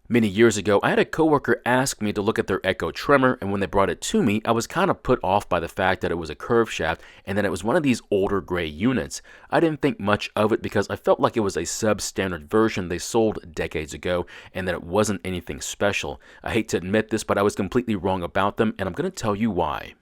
Many years ago, I had a coworker ask me to look at their Echo trimmer, and when they brought it to me, I was kind of put off by the fact that it was a curve shaft and that it was one of these older gray units. I didn't think much of it because I felt like it was a substandard version they sold decades ago and that it wasn't anything special. I hate to admit this, but I was completely wrong about them, and I'm going to tell you why.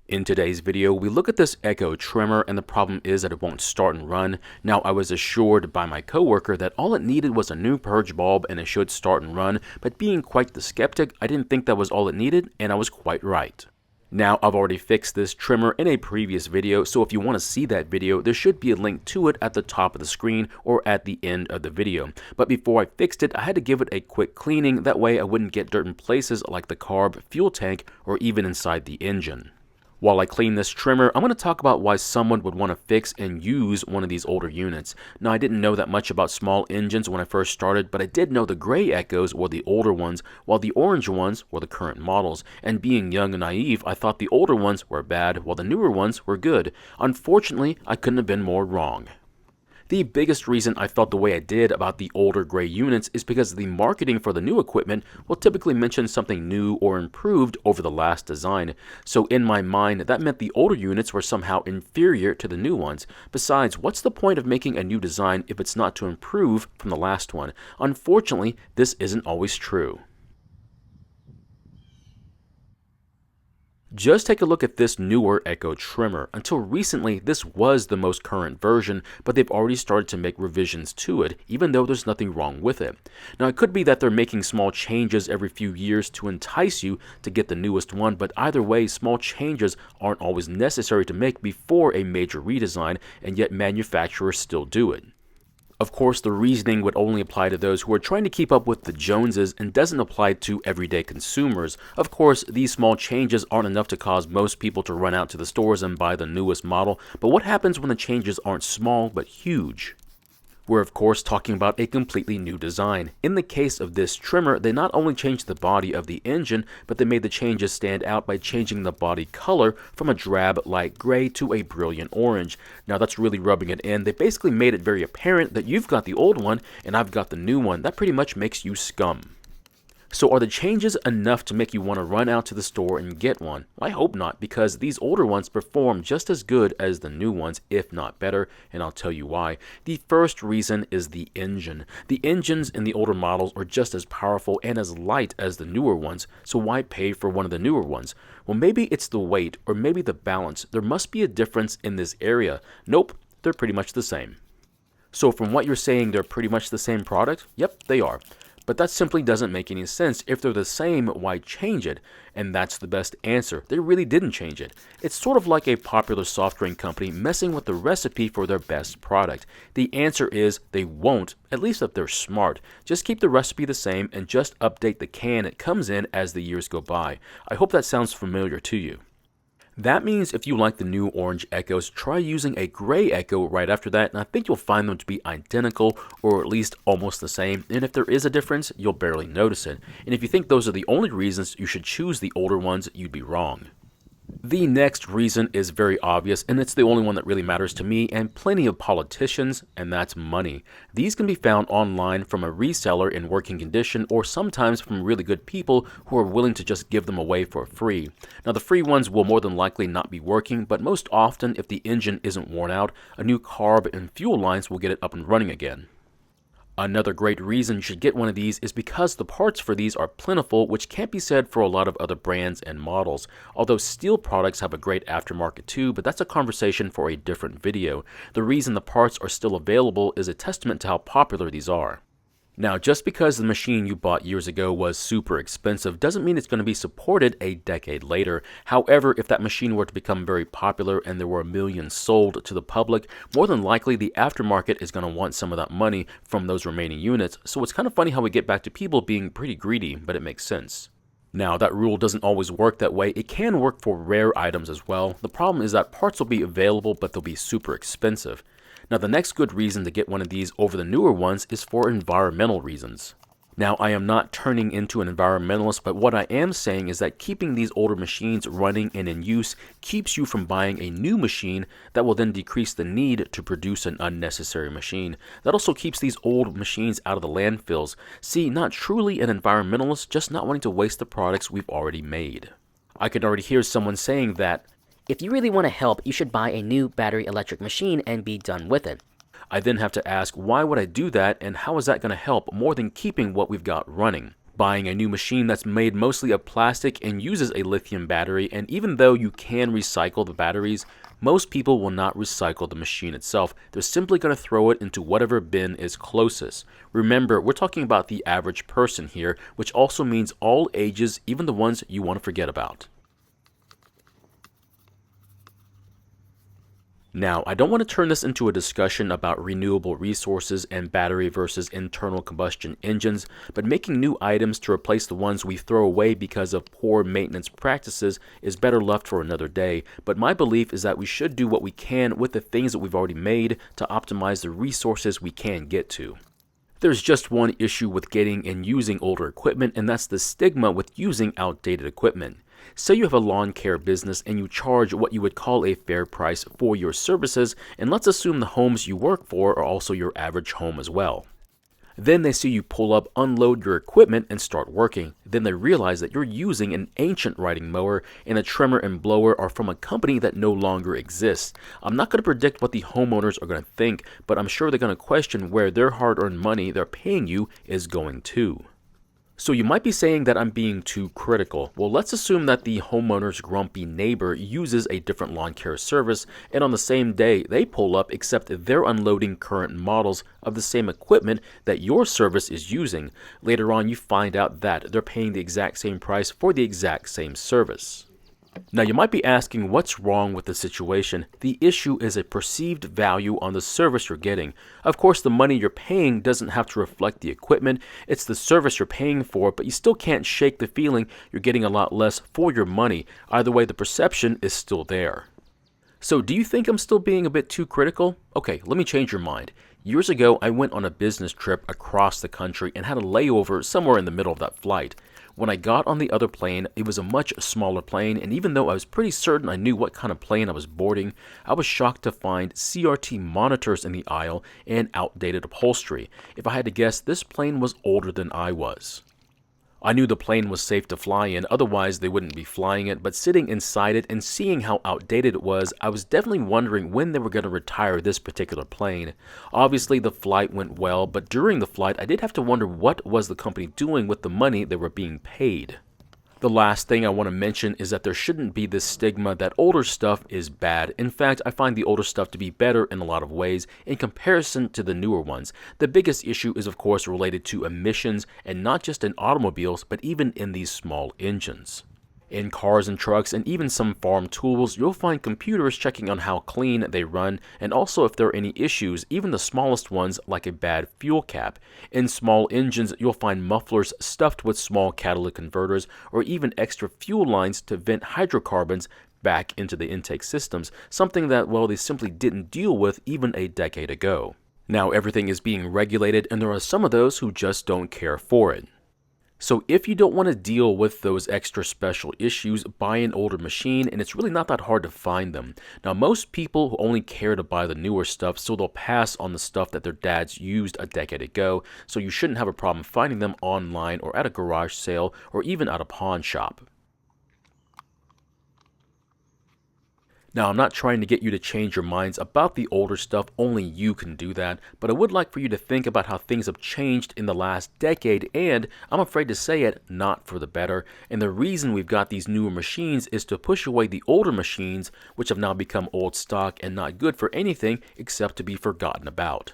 In today's video, we look at this Echo trimmer, and the problem is that it won't start and run. Now, I was assured by my coworker that all it needed was a new purge bulb and it should start and run, but being quite the skeptic, I didn't think that was all it needed, and I was quite right. Now, I've already fixed this trimmer in a previous video, so if you want to see that video, there should be a link to it at the top of the screen or at the end of the video. But before I fixed it, I had to give it a quick cleaning, that way I wouldn't get dirt in places like the carb, fuel tank, or even inside the engine. While I clean this trimmer, I'm going to talk about why someone would want to fix and use one of these older units. Now, I didn't know that much about small engines when I first started, but I did know the gray Echoes were the older ones, while the orange ones were the current models. And being young and naive, I thought the older ones were bad, while the newer ones were good. Unfortunately, I couldn't have been more wrong. The biggest reason I felt the way I did about the older gray units is because the marketing for the new equipment will typically mention something new or improved over the last design. So in my mind, that meant the older units were somehow inferior to the new ones. Besides, what's the point of making a new design if it's not to improve from the last one? Unfortunately, this isn't always true. Just take a look at this newer Echo trimmer. Until recently, this was the most current version, but they've already started to make revisions to it, even though there's nothing wrong with it. Now, it could be that they're making small changes every few years to entice you to get the newest one, but either way, small changes aren't always necessary to make before a major redesign, and yet manufacturers still do it. Of course, the reasoning would only apply to those who are trying to keep up with the Joneses and doesn't apply to everyday consumers. Of course, these small changes aren't enough to cause most people to run out to the stores and buy the newest model, but what happens when the changes aren't small but huge? We're of course talking about a completely new design. In the case of this trimmer, they not only changed the body of the engine, but they made the changes stand out by changing the body color from a drab light gray to a brilliant orange. Now that's really rubbing it in. They basically made it very apparent that you've got the old one and I've got the new one. That pretty much makes you scum. So are the changes enough to make you want to run out to the store and get one? I hope not, because these older ones perform just as good as the new ones, if not better, and I'll tell you why. The first reason is the engine. The engines in the older models are just as powerful and as light as the newer ones, so why pay for one of the newer ones? Well, maybe it's the weight, or maybe the balance. There must be a difference in this area. Nope, they're pretty much the same. So from what you're saying, they're pretty much the same product? Yep, they are. But that simply doesn't make any sense. If they're the same, why change it? And that's the best answer. They really didn't change it. It's sort of like a popular soft drink company messing with the recipe for their best product. The answer is they won't, at least if they're smart. Just keep the recipe the same and just update the can it comes in as the years go by. I hope that sounds familiar to you. That means if you like the new orange Echoes, try using a gray Echo right after that, and I think you'll find them to be identical or at least almost the same, and if there is a difference, you'll barely notice it. And if you think those are the only reasons you should choose the older ones, you'd be wrong. The next reason is very obvious, and it's the only one that really matters to me and plenty of politicians, and that's money. These can be found online from a reseller in working condition or sometimes from really good people who are willing to just give them away for free. Now, the free ones will more than likely not be working, but most often, if the engine isn't worn out, a new carb and fuel lines will get it up and running again. Another great reason you should get one of these is because the parts for these are plentiful, which can't be said for a lot of other brands and models. Although steel products have a great aftermarket too, but that's a conversation for a different video. The reason the parts are still available is a testament to how popular these are. Now, just because the machine you bought years ago was super expensive doesn't mean it's going to be supported a decade later. However, if that machine were to become very popular and there were millions sold to the public, more than likely the aftermarket is going to want some of that money from those remaining units. So it's kind of funny how we get back to people being pretty greedy, but it makes sense. Now, that rule doesn't always work that way. It can work for rare items as well. The problem is that parts will be available, but they'll be super expensive. Now, the next good reason to get one of these over the newer ones is for environmental reasons. Now, I am not turning into an environmentalist, but what I am saying is that keeping these older machines running and in use keeps you from buying a new machine that will then decrease the need to produce an unnecessary machine. That also keeps these old machines out of the landfills. See, not truly an environmentalist, just not wanting to waste the products we've already made. I can already hear someone saying that, if you really want to help, you should buy a new battery electric machine and be done with it. I then have to ask, why would I do that, and how is that going to help more than keeping what we've got running? Buying a new machine that's made mostly of plastic and uses a lithium battery, and even though you can recycle the batteries, most people will not recycle the machine itself. They're simply going to throw it into whatever bin is closest. Remember, we're talking about the average person here, which also means all ages, even the ones you want to forget about. Now, I don't want to turn this into a discussion about renewable resources and battery versus internal combustion engines, but making new items to replace the ones we throw away because of poor maintenance practices is better left for another day. But my belief is that we should do what we can with the things that we've already made to optimize the resources we can get to. There's just one issue with getting and using older equipment, and that's the stigma with using outdated equipment. Say you have a lawn care business and you charge what you would call a fair price for your services, and let's assume the homes you work for are also your average home as well. Then they see you pull up, unload your equipment, and start working. Then they realize that you're using an ancient riding mower, and the trimmer and blower are from a company that no longer exists. I'm not going to predict what the homeowners are going to think, but I'm sure they're going to question where their hard-earned money they're paying you is going to. So you might be saying that I'm being too critical. Well, let's assume that the homeowner's grumpy neighbor uses a different lawn care service, and on the same day they pull up, except they're unloading current models of the same equipment that your service is using. Later on, you find out that they're paying the exact same price for the exact same service. Now, you might be asking what's wrong with the situation. The issue is a perceived value on the service you're getting. Of course, the money you're paying doesn't have to reflect the equipment. It's the service you're paying for, but you still can't shake the feeling you're getting a lot less for your money. Either way, the perception is still there. So, do you think I'm still being a bit too critical? Okay, let me change your mind. Years ago, I went on a business trip across the country and had a layover somewhere in the middle of that flight. When I got on the other plane, it was a much smaller plane, and even though I was pretty certain I knew what kind of plane I was boarding, I was shocked to find CRT monitors in the aisle and outdated upholstery. If I had to guess, this plane was older than I was. I knew the plane was safe to fly in, otherwise they wouldn't be flying it, but sitting inside it and seeing how outdated it was, I was definitely wondering when they were going to retire this particular plane. Obviously the flight went well, but during the flight I did have to wonder what was the company doing with the money they were being paid. The last thing I want to mention is that there shouldn't be this stigma that older stuff is bad. In fact, I find the older stuff to be better in a lot of ways in comparison to the newer ones. The biggest issue is of course related to emissions, and not just in automobiles, but even in these small engines. In cars and trucks and even some farm tools, you'll find computers checking on how clean they run, and also if there are any issues, even the smallest ones like a bad fuel cap. In small engines, you'll find mufflers stuffed with small catalytic converters or even extra fuel lines to vent hydrocarbons back into the intake systems, something that, well, they simply didn't deal with even a decade ago. Now everything is being regulated, and there are some of those who just don't care for it. So if you don't want to deal with those extra special issues, buy an older machine, and it's really not that hard to find them. Now most people who only care to buy the newer stuff, so they'll pass on the stuff that their dads used a decade ago, so you shouldn't have a problem finding them online or at a garage sale or even at a pawn shop. Now, I'm not trying to get you to change your minds about the older stuff, only you can do that, but I would like for you to think about how things have changed in the last decade, and I'm afraid to say it, not for the better. And the reason we've got these newer machines is to push away the older machines, which have now become old stock and not good for anything except to be forgotten about.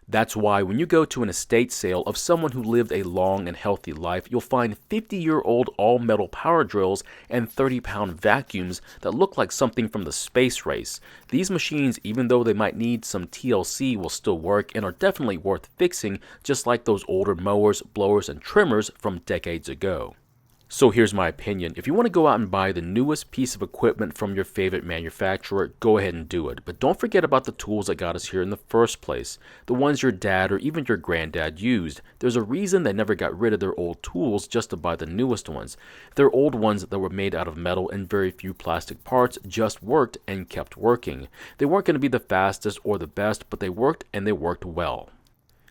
That's why when you go to an estate sale of someone who lived a long and healthy life, you'll find 50-year-old all-metal power drills and 30-pound vacuums that look like something from the space race. These machines, even though they might need some TLC, will still work and are definitely worth fixing, just like those older mowers, blowers, and trimmers from decades ago. So here's my opinion. If you want to go out and buy the newest piece of equipment from your favorite manufacturer, go ahead and do it. But don't forget about the tools that got us here in the first place. The ones your dad or even your granddad used. There's a reason they never got rid of their old tools just to buy the newest ones. Their old ones that were made out of metal and very few plastic parts just worked and kept working. They weren't going to be the fastest or the best, but they worked and they worked well.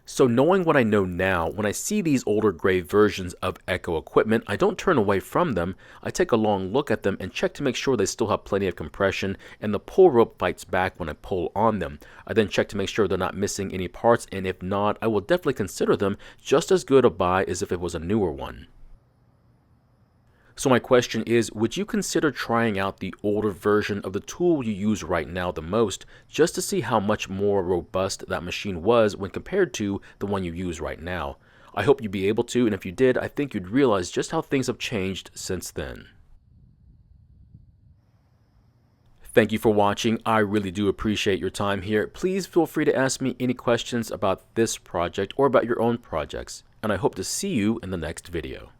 So knowing what I know now, when I see these older gray versions of Echo equipment, I don't turn away from them. I take a long look at them and check to make sure they still have plenty of compression and the pull rope fights back when I pull on them. I then check to make sure they're not missing any parts, and if not, I will definitely consider them just as good a buy as if it was a newer one. So my question is, would you consider trying out the older version of the tool you use right now the most, just to see how much more robust that machine was when compared to the one you use right now? I hope you'd be able to, and if you did, I think you'd realize just how things have changed since then. Thank you for watching. I really do appreciate your time here. Please feel free to ask me any questions about this project or about your own projects, and I hope to see you in the next video.